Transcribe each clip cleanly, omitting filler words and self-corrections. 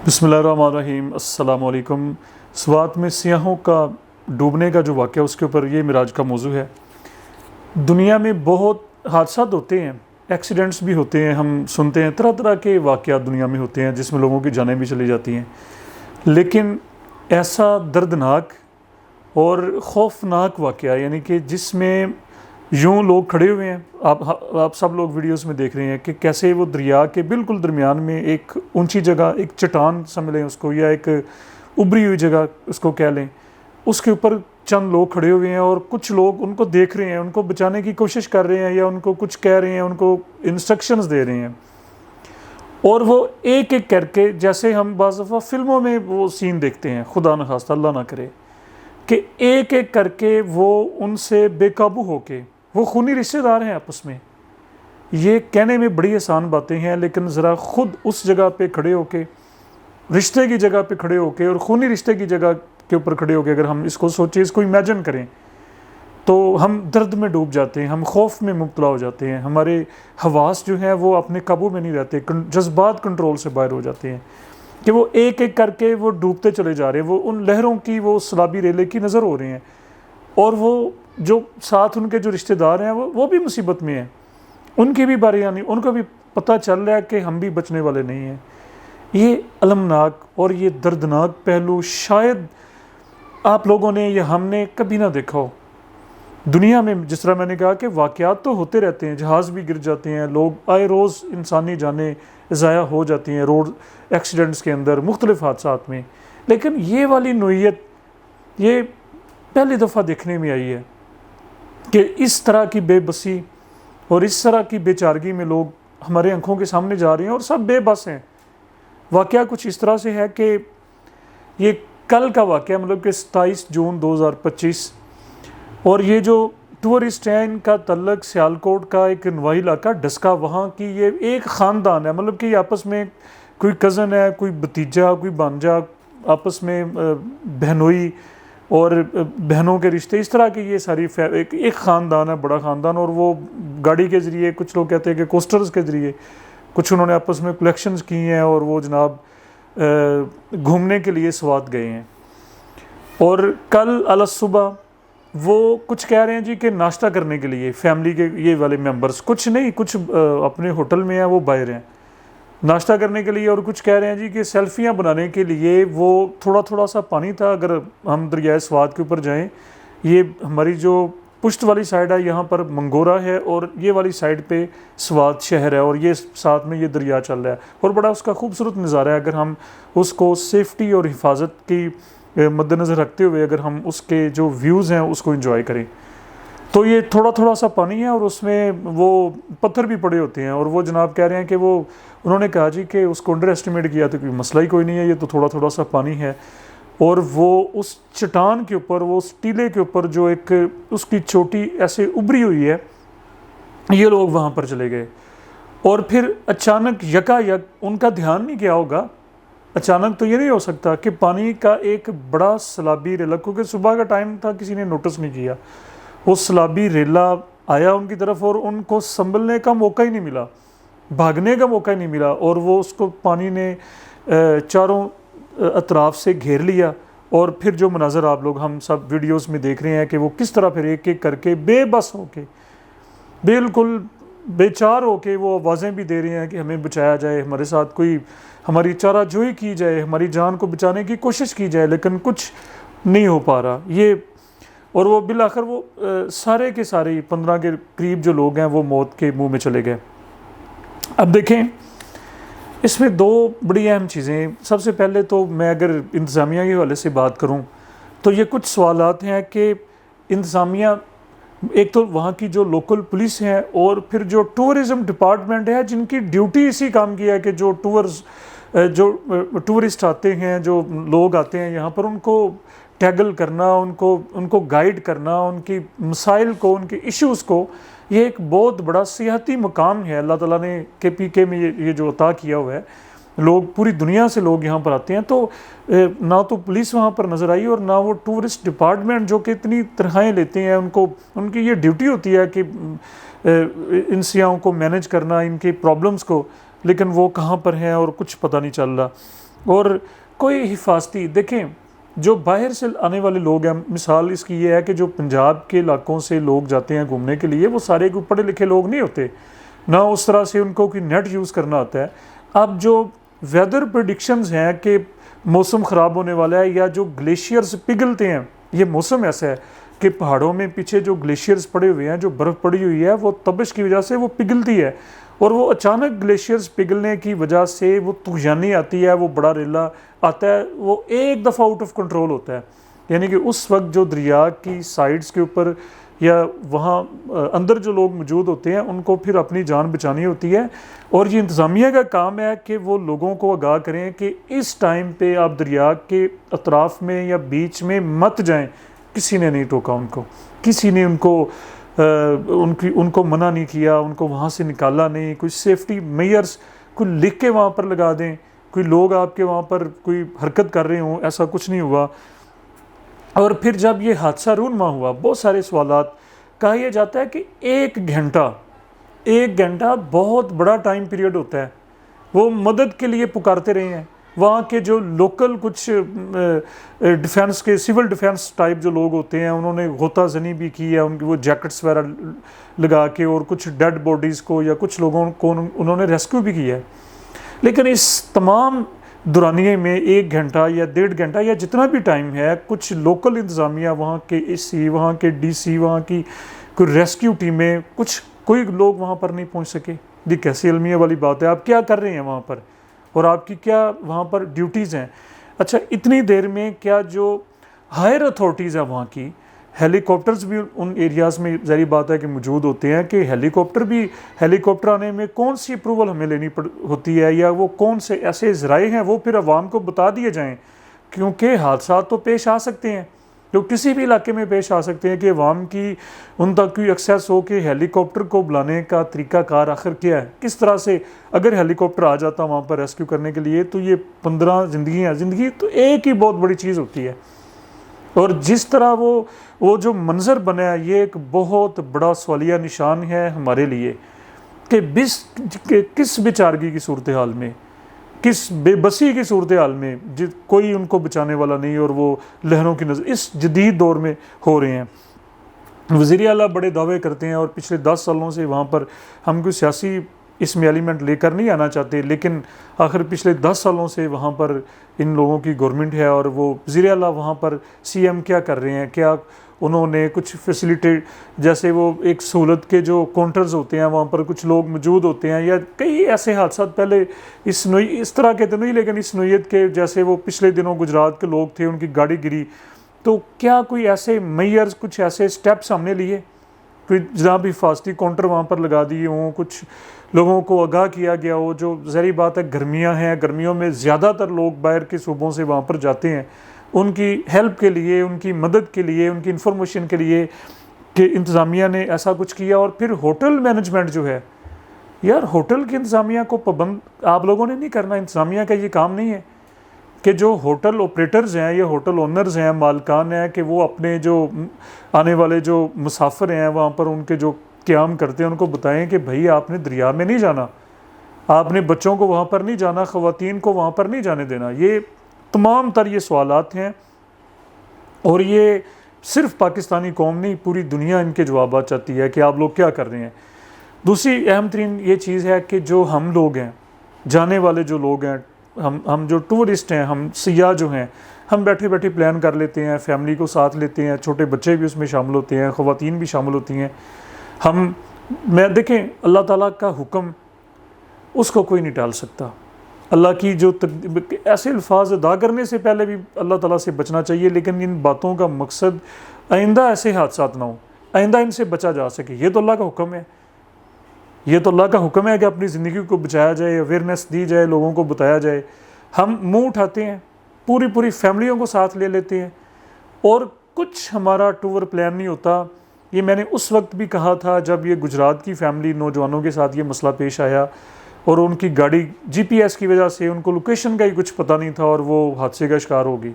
بسم اللہ الرحمن الرحیم۔ السلام علیکم۔ سوات میں سیاحوں کا ڈوبنے کا جو واقعہ اس کے اوپر یہ معراج کا موضوع ہے۔ دنیا میں بہت حادثات ہوتے ہیں، ایکسیڈنٹس بھی ہوتے ہیں، ہم سنتے ہیں طرح طرح کے واقعات دنیا میں ہوتے ہیں جس میں لوگوں کی جانیں بھی چلی جاتی ہیں، لیکن ایسا دردناک اور خوفناک واقعہ یعنی کہ جس میں یوں لوگ کھڑے ہوئے ہیں، آپ سب لوگ ویڈیوز میں دیکھ رہے ہیں کہ کیسے وہ دریا کے بالکل درمیان میں ایک اونچی جگہ، ایک چٹان سمجھ لیں اس کو، یا ایک ابری ہوئی جگہ اس کو کہہ لیں، اس کے اوپر چند لوگ کھڑے ہوئے ہیں اور کچھ لوگ ان کو دیکھ رہے ہیں، ان کو بچانے کی کوشش کر رہے ہیں یا ان کو کچھ کہہ رہے ہیں، ان کو انسٹرکشنز دے رہے ہیں، اور وہ ایک ایک کر کے، جیسے ہم بعض دفعہ فلموں میں وہ سین دیکھتے ہیں، خدا نخواستہ اللہ نہ کرے، کہ ایک ایک کر کے وہ ان سے بے قابو ہو کے، وہ خونی رشتہ دار ہیں آپس میں۔ یہ کہنے میں بڑی آسان باتیں ہیں، لیکن ذرا خود اس جگہ پہ کھڑے ہو کے، رشتے کی جگہ پہ کھڑے ہو کے اور خونی رشتے کی جگہ کے اوپر کھڑے ہو کے اگر ہم اس کو سوچیں، اس کو امیجن کریں، تو ہم درد میں ڈوب جاتے ہیں، ہم خوف میں مبتلا ہو جاتے ہیں، ہمارے حواس جو ہیں وہ اپنے قابو میں نہیں رہتے، جذبات کنٹرول سے باہر ہو جاتے ہیں، کہ وہ ایک ایک کر کے وہ ڈوبتے چلے جا رہے ہیں، وہ ان لہروں کی، وہ سلابی ریلے کی نظر ہو رہے ہیں، اور وہ جو ساتھ ان کے جو رشتہ دار ہیں وہ بھی مصیبت میں ہیں، ان کی بھی باری آنی، ان کو بھی پتہ چل رہا ہے کہ ہم بھی بچنے والے نہیں ہیں۔ یہ المناک اور یہ دردناک پہلو شاید آپ لوگوں نے یا ہم نے کبھی نہ دیکھا ہو۔ دنیا میں جس طرح میں نے کہا کہ واقعات تو ہوتے رہتے ہیں، جہاز بھی گر جاتے ہیں، لوگ آئے روز انسانی جانیں ضائع ہو جاتی ہیں روڈ ایکسیڈنٹس کے اندر، مختلف حادثات میں، لیکن یہ والی نوعیت یہ پہلی دفعہ دیکھنے میں آئی ہے کہ اس طرح کی بے بسی اور اس طرح کی بے چارگی میں لوگ ہمارے آنکھوں کے سامنے جا رہے ہیں اور سب بے بس ہیں۔ واقعہ کچھ اس طرح سے ہے کہ یہ کل کا واقعہ، مطلب کہ 27 جون 2025، اور یہ جو ٹورسٹ ہیں ان کا تعلق سیالکوٹ کا ایک نواحی علاقہ ڈسکا، وہاں کی یہ ایک خاندان ہے، مطلب کہ آپس میں کوئی کزن ہے، کوئی بھتیجا، کوئی بھانجا، آپس میں بہنوئی اور بہنوں کے رشتے، اس طرح کی یہ ساری ایک خاندان ہے، بڑا خاندان، اور وہ گاڑی کے ذریعے، کچھ لوگ کہتے ہیں کہ کوسٹرز کے ذریعے، کچھ انہوں نے آپس میں کلیکشنز کی ہیں اور وہ جناب گھومنے کے لیے سوات گئے ہیں۔ اور کل علی صبح وہ کچھ کہہ رہے ہیں جی کہ ناشتہ کرنے کے لیے فیملی کے یہ والے ممبرز، کچھ نہیں، کچھ اپنے ہوٹل میں ہیں، وہ باہر ہیں ناشتہ کرنے کے لیے، اور کچھ کہہ رہے ہیں جی کہ سیلفیاں بنانے کے لیے وہ تھوڑا تھوڑا سا پانی تھا، اگر ہم دریائے سوات کے اوپر جائیں، یہ ہماری جو پشت والی سائڈ ہے یہاں پر منگورا ہے، اور یہ والی سائڈ پہ سوات شہر ہے، اور یہ ساتھ میں یہ دریا چل رہا ہے، اور بڑا اس کا خوبصورت نظارہ ہے، اگر ہم اس کو سیفٹی اور حفاظت کی مد نظر رکھتے ہوئے اگر ہم اس کے جو ویوز ہیں اس کو انجوائے کریں، تو یہ تھوڑا تھوڑا سا پانی ہے اور اس میں وہ پتھر بھی پڑے ہوتے ہیں، اور وہ جناب کہہ رہے ہیں کہ وہ انہوں نے کہا جی کہ اس کو انڈر ایسٹیمیٹ کیا تو کوئی مسئلہ ہی کوئی نہیں ہے، یہ تو تھوڑا تھوڑا سا پانی ہے، اور وہ اس چٹان کے اوپر، وہ اس ٹیلے کے اوپر جو ایک اس کی چوٹی ایسے ابری ہوئی ہے، یہ لوگ وہاں پر چلے گئے، اور پھر اچانک یکا یک ان کا دھیان نہیں کیا ہوگا، اچانک تو یہ نہیں ہو سکتا کہ پانی کا ایک بڑا سیلابی ریلا، کیونکہ صبح کا ٹائم تھا، کسی نے نوٹس نہیں کیا، وہ سیلابی ریلا آیا ان کی طرف اور ان کو سنبھلنے کا موقع ہی نہیں ملا، بھاگنے کا موقع ہی نہیں ملا، اور وہ اس کو پانی نے چاروں اطراف سے گھیر لیا، اور پھر جو مناظر آپ لوگ ہم سب ویڈیوز میں دیکھ رہے ہیں کہ وہ کس طرح پھر ایک ایک کر کے بے بس ہو کے، بالکل بے چار ہو کے وہ آوازیں بھی دے رہے ہیں کہ ہمیں بچایا جائے، ہمارے ساتھ کوئی ہماری چارہ جوئی کی جائے، ہماری جان کو بچانے کی کوشش کی جائے، لیکن کچھ نہیں ہو پا رہا یہ، اور وہ بالآخر وہ سارے کے سارے 15 کے قریب جو لوگ ہیں وہ موت کے منہ میں چلے گئے۔ اب دیکھیں اس میں دو بڑی اہم چیزیں، سب سے پہلے تو میں اگر انتظامیہ کے حوالے سے بات کروں تو یہ کچھ سوالات ہیں کہ انتظامیہ، ایک تو وہاں کی جو لوکل پولیس ہیں، اور پھر جو ٹورزم ڈپارٹمنٹ ہے جن کی ڈیوٹی اسی کام کی ہے کہ جو ٹورسٹ آتے ہیں، جو لوگ آتے ہیں یہاں پر، ان کو ٹیگل کرنا، ان کو گائیڈ کرنا، ان کی مسائل کو، ان کے ایشوز کو، یہ ایک بہت بڑا سیاحتی مقام ہے اللہ تعالیٰ نے کے پی کے میں یہ جو عطا کیا ہوا ہے، لوگ پوری دنیا سے لوگ یہاں پر آتے ہیں، تو نہ تو پولیس وہاں پر نظر آئی اور نہ وہ ٹورسٹ ڈپارٹمنٹ جو کہ اتنی تنخواہیں لیتے ہیں، ان کی یہ ڈیوٹی ہوتی ہے کہ ان سیاحوں کو مینیج کرنا، ان کے پرابلمز کو، لیکن وہ کہاں پر ہیں اور کچھ پتہ نہیں چل رہا۔ اور کوئی حفاظتی، دیکھیں جو باہر سے آنے والے لوگ ہیں، مثال اس کی یہ ہے کہ جو پنجاب کے علاقوں سے لوگ جاتے ہیں گھومنے کے لیے، وہ سارے کوئی پڑھے لکھے لوگ نہیں ہوتے، نہ اس طرح سے ان کو کوئی نیٹ یوز کرنا آتا ہے۔ اب جو ویدر پریڈکشنز ہیں کہ موسم خراب ہونے والا ہے، یا جو گلیشیئرز پگھلتے ہیں، یہ موسم ایسا ہے کہ پہاڑوں میں پیچھے جو گلیشیئرز پڑے ہوئے ہیں، جو برف پڑی ہوئی ہے، وہ تبش کی وجہ سے وہ پگھلتی ہے، اور وہ اچانک گلیشیئرز پگھلنے کی وجہ سے وہ طغیانی آتی ہے، وہ بڑا ریلا آتا ہے، وہ ایک دفعہ آؤٹ آف کنٹرول ہوتا ہے۔ یعنی کہ اس وقت جو دریا کی سائڈز کے اوپر یا وہاں اندر جو لوگ موجود ہوتے ہیں، ان کو پھر اپنی جان بچانی ہوتی ہے، اور یہ انتظامیہ کا کام ہے کہ وہ لوگوں کو آگاہ کریں کہ اس ٹائم پہ آپ دریا کے اطراف میں یا بیچ میں مت جائیں۔ کسی نے نہیں ٹوکا ان کو، کسی نے ان کو منع نہیں کیا، ان کو وہاں سے نکالا نہیں، کوئی سیفٹی میئرز کوئی لکھ کے وہاں پر لگا دیں، کوئی لوگ آپ کے وہاں پر کوئی حرکت کر رہے ہوں، ایسا کچھ نہیں ہوا۔ اور پھر جب یہ حادثہ رونما ہوا، بہت سارے سوالات، کہا یہ جاتا ہے کہ ایک گھنٹہ بہت بڑا ٹائم پیریڈ ہوتا ہے، وہ مدد کے لیے پکارتے رہے ہیں۔ وہاں کے جو لوکل کچھ ڈیفینس کے سول ڈیفینس ٹائپ جو لوگ ہوتے ہیں، انہوں نے غوطہ زنی بھی کی ہے، ان کی وہ جیکٹس وغیرہ لگا کے، اور کچھ ڈیڈ باڈیز کو یا کچھ لوگوں کو انہوں نے ریسکیو بھی کیا ہے۔ لیکن اس تمام دورانیے میں 1 گھنٹہ یا 1.5 گھنٹہ یا جتنا بھی ٹائم ہے، کچھ لوکل انتظامیہ، وہاں کے اے سی، وہاں کے ڈی سی، وہاں کی کوئی ریسکیو ٹیمیں، کوئی لوگ وہاں پر نہیں پہنچ سکے۔ یہ کیسی المیہ والی بات ہے؟ آپ کیا کر رہے ہیں وہاں پر، اور آپ کی کیا وہاں پر ڈیوٹیز ہیں؟ اچھا، اتنی دیر میں کیا جو ہائر اتھارٹیز ہیں وہاں کی، ہیلی کاپٹرز بھی ان ایریاز میں ظاہری بات ہے کہ موجود ہوتے ہیں، کہ ہیلی کاپٹر آنے میں کون سی اپروول ہمیں لینی ہوتی ہے، یا وہ کون سے ایسے ذرائع ہیں، وہ پھر عوام کو بتا دیے جائیں، کیونکہ حادثات تو پیش آ سکتے ہیں، جو کسی بھی علاقے میں پیش آ سکتے ہیں، کہ عوام کی ان تک کوئی ایکسیس ہو کہ ہیلی کاپٹر کو بلانے کا طریقہ کار آخر کیا ہے، کس طرح سے اگر ہیلی کاپٹر آ جاتا وہاں پر ریسکیو کرنے کے لیے، تو یہ 15 زندگی تو ایک ہی بہت بڑی چیز ہوتی ہے۔ اور جس طرح وہ جو منظر بنا ہے، یہ ایک بہت بڑا سوالیہ نشان ہے ہمارے لیے، کہ کس بیچارگی کی صورتحال میں، کس بے بسی کی صورتحال میں، کوئی ان کو بچانے والا نہیں، اور وہ لہروں کی نظر اس جدید دور میں ہو رہے ہیں۔ وزیر اعلیٰ بڑے دعوے کرتے ہیں، اور پچھلے 10 سالوں سے وہاں پر ہم کوئی سیاسی اس میں ایلیمنٹ لے کر نہیں آنا چاہتے، لیکن آخر پچھلے 10 سالوں سے وہاں پر ان لوگوں کی گورنمنٹ ہے، اور وہ وزیر اعلیٰ وہاں پر سی ایم کیا کر رہے ہیں، کیا انہوں نے کچھ فیسیلیٹیٹ، جیسے وہ ایک سہولت کے جو کاؤنٹرز ہوتے ہیں، وہاں پر کچھ لوگ موجود ہوتے ہیں، یا کئی ایسے حادثات پہلے اس طرح کے تو نہیں، لیکن اس نوعیت کے، جیسے وہ پچھلے دنوں گجرات کے لوگ تھے، ان کی گاڑی گری، تو کیا کوئی ایسے میئرز، کچھ ایسے سٹیپس ہم نے لیے، کوئی جناب حفاظتی کاؤنٹر وہاں پر لگا دیے ہوں، کچھ لوگوں کو آگاہ کیا گیا ہو؟ جو ظاہری بات ہے گرمیاں ہیں، گرمیوں میں زیادہ تر لوگ باہر کے صوبوں سے وہاں پر جاتے ہیں، ان کی ہیلپ کے لیے، ان کی مدد کے لیے، ان کی انفارمیشن کے لیے، کہ انتظامیہ نے ایسا کچھ کیا۔ اور پھر ہوٹل مینجمنٹ جو ہے، یار ہوٹل کی انتظامیہ کو پابند آپ لوگوں نے نہیں کرنا، انتظامیہ کا یہ کام نہیں ہے کہ جو ہوٹل آپریٹرز ہیں یا ہوٹل اونرز ہیں، مالکان ہیں، کہ وہ اپنے جو آنے والے جو مسافر ہیں وہاں پر ان کے جو قیام کرتے ہیں، ان کو بتائیں کہ بھائی آپ نے دریا میں نہیں جانا، آپ نے بچوں کو وہاں پر نہیں جانا، خواتین کو وہاں پر نہیں جانے دینا۔ یہ تمام تر یہ سوالات ہیں، اور یہ صرف پاکستانی قوم نہیں، پوری دنیا ان کے جوابات چاہتی ہے کہ آپ لوگ کیا کر رہے ہیں۔ دوسری اہم ترین یہ چیز ہے کہ جو ہم لوگ ہیں، جانے والے جو لوگ ہیں، ہم جو ٹورسٹ ہیں، ہم سیاح جو ہیں، ہم بیٹھے بیٹھے پلان کر لیتے ہیں، فیملی کو ساتھ لیتے ہیں، چھوٹے بچے بھی اس میں شامل ہوتے ہیں، خواتین بھی شامل ہوتی ہیں۔ میں دیکھیں، اللہ تعالیٰ کا حکم اس کو کوئی نہیں ٹال سکتا، اللہ کی جو ایسے الفاظ ادا کرنے سے پہلے بھی اللہ تعالیٰ سے بچنا چاہیے، لیکن ان باتوں کا مقصد آئندہ ایسے حادثات نہ ہوں، آئندہ ان سے بچا جا سکے۔ یہ تو اللہ کا حکم ہے، یہ تو اللہ کا حکم ہے کہ اپنی زندگی کو بچایا جائے، اویئرنیس دی جائے، لوگوں کو بتایا جائے۔ ہم منہ اٹھاتے ہیں، پوری فیملیوں کو ساتھ لے لیتے ہیں، اور کچھ ہمارا ٹور پلان نہیں ہوتا۔ یہ میں نے اس وقت بھی کہا تھا جب یہ گجرات کی فیملی نوجوانوں کے ساتھ یہ مسئلہ پیش آیا، اور ان کی گاڑی جی پی ایس کی وجہ سے ان کو لوکیشن کا ہی کچھ پتہ نہیں تھا، اور وہ حادثے کا شکار ہوگی۔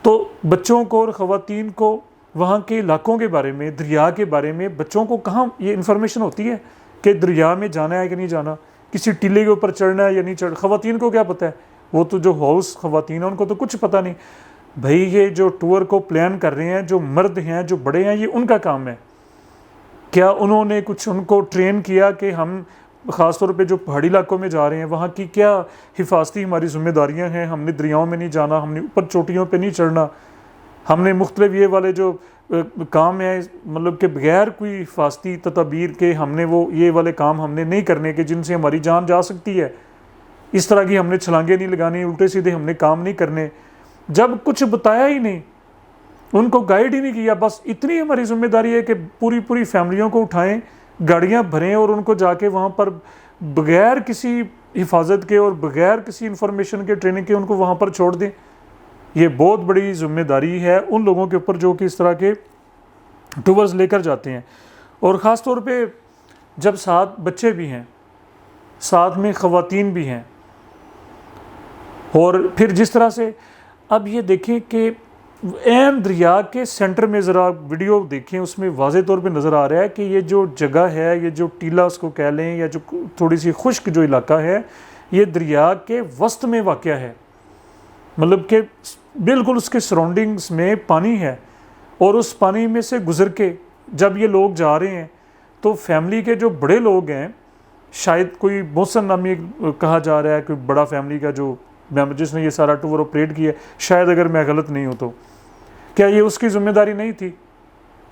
تو بچوں کو اور خواتین کو وہاں کے علاقوں کے بارے میں، دریا کے بارے میں، بچوں کو کہاں یہ انفارمیشن ہوتی ہے کہ دریا میں جانا ہے کہ نہیں جانا، کسی ٹیلے کے اوپر چڑھنا ہے یا نہیں چڑھنا؟ خواتین کو کیا پتہ ہے؟ وہ تو جو ہاؤس خواتین ہیں ان کو تو کچھ پتہ نہیں. بھائی یہ جو ٹور کو پلان کر رہے ہیں جو مرد ہیں جو بڑے ہیں یہ ان کا کام ہے. کیا انہوں نے کچھ ان کو ٹرین کیا کہ ہم خاص طور پہ جو پہاڑی علاقوں میں جا رہے ہیں وہاں کی کیا حفاظتی ہماری ذمہ داریاں ہیں؟ ہم نے دریاؤں میں نہیں جانا, ہم نے اوپر چوٹیوں پہ نہیں چڑھنا, ہم نے مختلف یہ والے جو کام ہیں مطلب کہ بغیر کوئی حفاظتی تدابیر کے ہم نے وہ یہ والے کام ہم نے نہیں کرنے کہ جن سے ہماری جان جا سکتی ہے. اس طرح کی ہم نے چھلانگیں نہیں لگانی, الٹے سیدھے ہم نے کام نہیں کرنے. جب کچھ بتایا ہی نہیں, ان کو گائیڈ ہی نہیں کیا, بس اتنی ہماری ذمہ داری ہے کہ پوری فیملیوں کو اٹھائیں, گاڑیاں بھریں اور ان کو جا کے وہاں پر بغیر کسی حفاظت کے اور بغیر کسی انفارمیشن کے ٹریننگ کے ان کو وہاں پر چھوڑ دیں. یہ بہت بڑی ذمہ داری ہے ان لوگوں کے اوپر جو کہ اس طرح کے ٹورز لے کر جاتے ہیں. اور خاص طور پہ جب ساتھ بچے بھی ہیں, ساتھ میں خواتین بھی ہیں, اور پھر جس طرح سے اب یہ دیکھیں کہ عین دریا کے سینٹر میں ذرا ویڈیو دیکھیں, اس میں واضح طور پہ نظر آ رہا ہے کہ یہ جو جگہ ہے, یہ جو ٹیلہ اس کو کہہ لیں یا جو تھوڑی سی خشک جو علاقہ ہے, یہ دریا کے وسط میں واقع ہے. مطلب کہ بالکل اس کے سراؤنڈنگز میں پانی ہے, اور اس پانی میں سے گزر کے جب یہ لوگ جا رہے ہیں تو فیملی کے جو بڑے لوگ ہیں, شاید کوئی محسن نامی کہا جا رہا ہے کوئی بڑا فیملی کا جو جس نے یہ سارا ٹور آپریٹ کیا, شاید اگر میں غلط نہیں ہوں تو, کیا یہ اس کی ذمہ داری نہیں تھی؟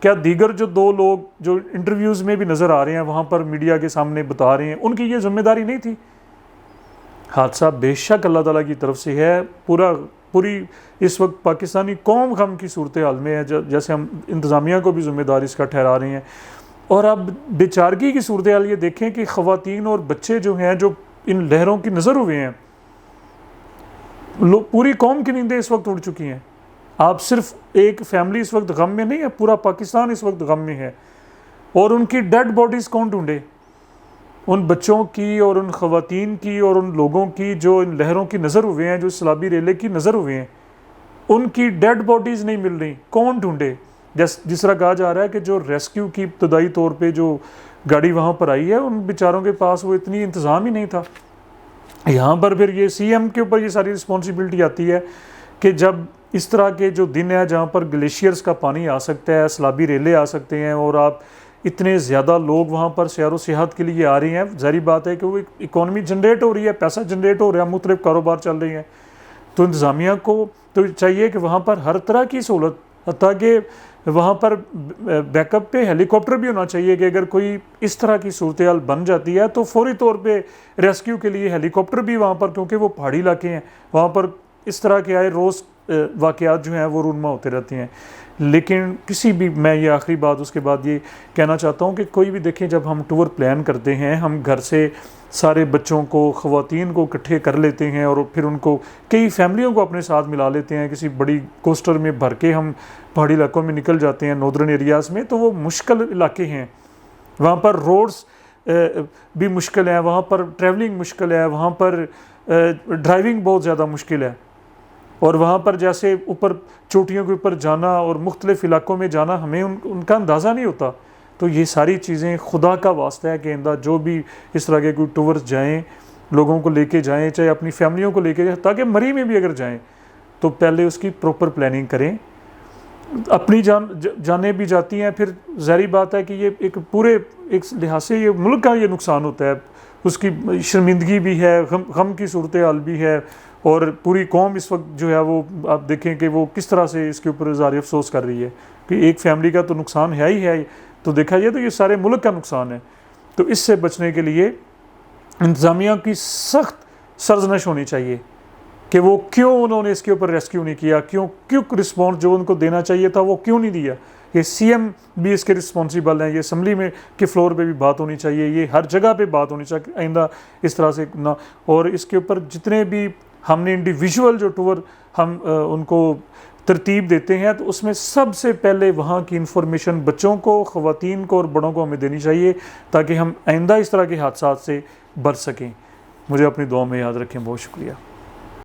کیا دیگر جو 2 لوگ جو انٹرویوز میں بھی نظر آ رہے ہیں وہاں پر میڈیا کے سامنے بتا رہے ہیں, ان کی یہ ذمہ داری نہیں تھی؟ حادثہ بے شک اللہ تعالیٰ کی طرف سے ہے. پوری اس وقت پاکستانی قوم غم کی صورتحال میں ہے, جیسے ہم انتظامیہ کو بھی ذمہ دار اس کا ٹھہرا رہے ہیں. اور اب بیچارگی کی صورتحال یہ دیکھیں کہ خواتین اور بچے جو ہیں جو ان لہروں کی نظر ہوئے ہیں, پوری قوم کی نیندیں اس وقت اڑ چکی ہیں. آپ صرف ایک فیملی اس وقت غم میں نہیں ہے, پورا پاکستان اس وقت غم میں ہے. اور ان کی ڈیڈ باڈیز کون ڈھونڈے؟ ان بچوں کی اور ان خواتین کی اور ان لوگوں کی جو ان لہروں کی نظر ہوئے ہیں, جو سیلابی ریلے کی نظر ہوئے ہیں, ان کی ڈیڈ باڈیز نہیں مل رہی, کون ڈھونڈے؟ جس طرح کہا جا رہا ہے کہ جو ریسکیو کی ابتدائی طور پہ جو گاڑی وہاں پر آئی ہے, ان بیچاروں کے پاس وہ اتنی انتظام ہی نہیں تھا. یہاں پر پھر یہ سی ایم کے اوپر یہ ساری رسپانسبلٹی آتی ہے کہ جب اس طرح کے جو دن ہے جہاں پر گلیشیئرز کا پانی آ سکتا ہے, سیلابی ریلے آ سکتے ہیں, اور آپ اتنے زیادہ لوگ وہاں پر سیر و سیاحت کے لیے آ رہے ہیں, ظاہری بات ہے کہ وہ اکانومی جنریٹ ہو رہی ہے, پیسہ جنریٹ ہو رہا ہے, مختلف کاروبار چل رہے ہیں. تو انتظامیہ کو تو چاہیے کہ وہاں پر ہر طرح کی سہولت, حتیٰ کہ وہاں پر بیک اپ پہ ہیلی کاپٹر بھی ہونا چاہیے کہ اگر کوئی اس طرح کی صورتحال بن جاتی ہے تو فوری طور پہ ریسکیو کے لیے ہیلی کاپٹر بھی وہاں پر, کیونکہ وہ پہاڑی علاقے ہیں, وہاں پر اس طرح کے آئے روز واقعات جو ہیں وہ رونما ہوتے رہتے ہیں. لیکن کسی بھی, میں یہ آخری بات اس کے بعد یہ کہنا چاہتا ہوں کہ کوئی بھی دیکھیں جب ہم ٹور پلان کرتے ہیں, ہم گھر سے سارے بچوں کو, خواتین کو اکٹھے کر لیتے ہیں اور پھر ان کو کئی فیملیوں کو اپنے ساتھ ملا لیتے ہیں, کسی بڑی کوسٹر میں بھر کے ہم پہاڑی علاقوں میں نکل جاتے ہیں, ناردرن ایریاز میں. تو وہ مشکل علاقے ہیں, وہاں پر روڈز بھی مشکل ہیں, وہاں پر ٹریولنگ مشکل ہے, وہاں پر ڈرائیونگ بہت زیادہ مشکل ہے, اور وہاں پر جیسے اوپر چوٹیوں کے اوپر جانا اور مختلف علاقوں میں جانا ہمیں ان کا اندازہ نہیں ہوتا. تو یہ ساری چیزیں خدا کا واسطہ ہے کہ آئندہ جو بھی اس طرح کے کوئی ٹورز جائیں, لوگوں کو لے کے جائیں, چاہے اپنی فیملیوں کو لے کے جائیں, تاکہ مری میں بھی اگر جائیں تو پہلے اس کی پراپر پلاننگ کریں. اپنی جانیں بھی جاتی ہیں, پھر ظاہری بات ہے کہ یہ ایک پورے ایک لحاظ سے یہ ملک کا یہ نقصان ہوتا ہے, اس کی شرمندگی بھی ہے, غم کی صورتحال بھی ہے, اور پوری قوم اس وقت جو ہے وہ آپ دیکھیں کہ وہ کس طرح سے اس کے اوپر اظہار افسوس کر رہی ہے کہ ایک فیملی کا تو نقصان ہے ہی ہے, تو دیکھا جائے تو یہ سارے ملک کا نقصان ہے. تو اس سے بچنے کے لیے انتظامیہ کی سخت سرزنش ہونی چاہیے کہ وہ کیوں انہوں نے اس کے اوپر ریسکیو نہیں کیا, کیوں رسپانس جو ان کو دینا چاہیے تھا وہ کیوں نہیں دیا. یہ سی ایم بھی اس کے رسپانسیبل ہیں, یہ اسمبلی میں کے فلور پہ بھی بات ہونی چاہیے, یہ ہر جگہ پہ بات ہونی چاہیے آئندہ اس طرح سے نہ. اور اس کے اوپر جتنے بھی ہم نے انڈیویژول جو ٹور ہم ان کو ترتیب دیتے ہیں تو اس میں سب سے پہلے وہاں کی انفارمیشن بچوں کو, خواتین کو اور بڑوں کو ہمیں دینی چاہیے تاکہ ہم آئندہ اس طرح کے حادثات سے بچ سکیں. مجھے اپنی دعا میں یاد رکھیں. بہت شکریہ.